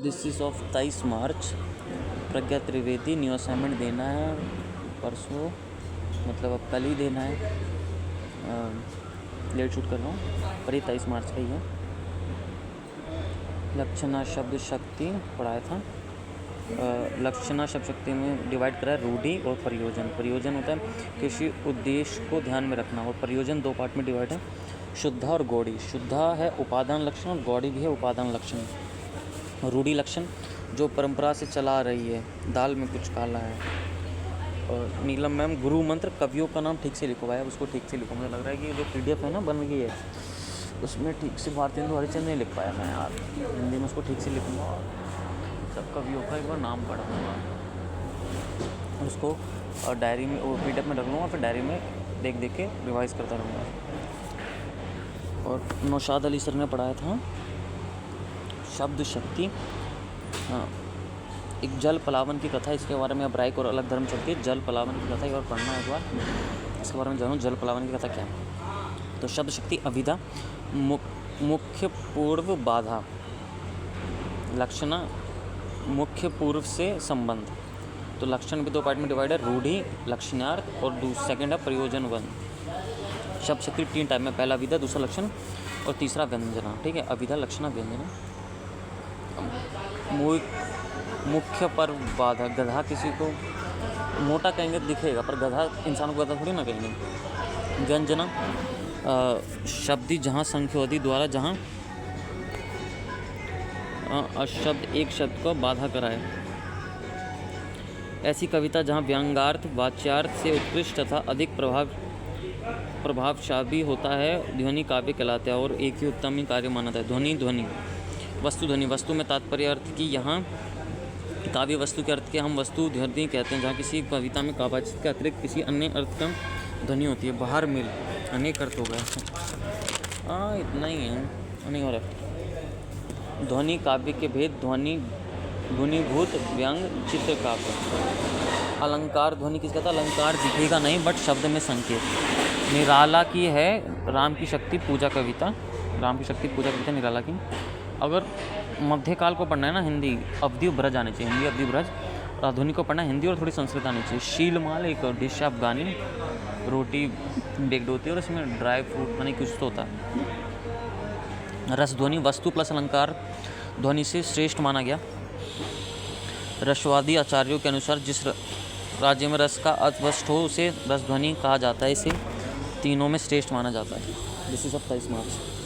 This is of 23 March. Pragya Trivedi, new assignment देना है परसों, मतलब अब कल ही देना है। लेट शूट कर रहा हूँ पर ये 23 मार्च का ही है। लक्षणा शब्द शक्ति पढ़ाया था। लक्षणा शब्द शक्ति में डिवाइड करा है रूढ़ि और प्रयोजन। प्रयोजन होता है किसी उद्देश्य को ध्यान में रखना, और प्रयोजन दो पार्ट में डिवाइड है, शुद्धा और गौड़ी। शुद्धा है उपादान लक्षण और गौड़ी भी है उपादान लक्षण। रूढ़ि लक्षण जो परंपरा से चला आ रही है, दाल में कुछ काला है। और नीलम मैम, गुरु मंत्र कवियों का नाम ठीक से लिखो भाई, अब उसको ठीक से लिखो। मुझे लग रहा है कि जो PDF है ना बन गई है, उसमें ठीक से भारतेंदु हरिश्चंद्र नहीं लिख पाया मैं यार। हिंदी में उसको ठीक से लिखूँगा और सब कवियों का एक बार नाम पढ़ूँगा, उसको और डायरी में वो PDF में रख लूँगा, फिर डायरी में देख देख के रिवाइज़ करता रहूँगा। और नौशाद अली सर ने पढ़ाया था शब्द शक्ति। हाँ, एक जल पलावन की कथा, इसके बारे में अब राय और अलग धर्म चलती है। जल पलावन की कथा एक बार पढ़ना, एक बार इसके बारे में जानूँ जल पलावन की कथा क्या है। तो शब्द शक्ति अभिधा, मुख्य पूर्व बाधा, लक्षणा मुख्य पूर्व से संबंध। तो लक्षण भी दो पार्ट में डिवाइड है, रूढ़ि लक्षणार्थ और सेकंड है प्रयोजन वन। शब्द शक्ति 3 टाइप में, पहला अभिधा, दूसरा लक्षण और तीसरा व्यंजना। ठीक है, अभिधा लक्षणा व्यंजना। मुख्य पर बाधा, गधा किसी को मोटा कहेंगे दिखेगा, पर गधा इंसान को गधा थोड़ी ना कहेंगे। व्यंजना शब्दी जहाँ संख्योदी द्वारा जहाँ अशब्द एक शब्द को बाधा कराए, ऐसी कविता जहाँ व्यंग्यार्थ वाच्यार्थ से उत्कृष्ट तथा अधिक प्रभावशाली होता है, ध्वनि काव्य कहलाता है और एक ही उत्तम ही कार्य माना जाता है। ध्वनि वस्तु, ध्वनि वस्तु में तात्पर्य अर्थ की, यहाँ काव्य वस्तु के अर्थ के हम वस्तु ध्वनि कहते हैं, जहाँ किसी कविता में काव्याचित के अतिरिक्त किसी अन्य अर्थ का ध्वनि होती है। बाहर मिल अनेक अर्थ हो गए, इतना ही है, नहीं हो रहा। ध्वनि काव्य के भेद, ध्वनि ध्वनिभूत व्यंग चित्र काव्य। अलंकार ध्वनि किसका था, अलंकार दिखेगा नहीं बट शब्द में संकेत। निराला की है राम की शक्ति पूजा कविता, राम की शक्ति पूजा कविता निराला की। अगर मध्यकाल को पढ़ना है ना हिंदी, अवधि ब्रज आनी चाहिए, हिंदी अवधि ब्रज। और आधुनिक को पढ़ना है हिंदी और थोड़ी संस्कृत आनी चाहिए। शीलमाल एक डिश है अफगानी, रोटी बेक्ड होती है और इसमें ड्राई फ्रूट यानी कुछ तो होता है। रस ध्वनि वस्तु प्लस अलंकार ध्वनि से श्रेष्ठ माना गया। रसवादी आचार्यों के अनुसार जिस राज्य में रस का अस्पष्ट हो उसे रस ध्वनि कहा जाता है, इसे तीनों में श्रेष्ठ माना जाता है। This is of 23 March.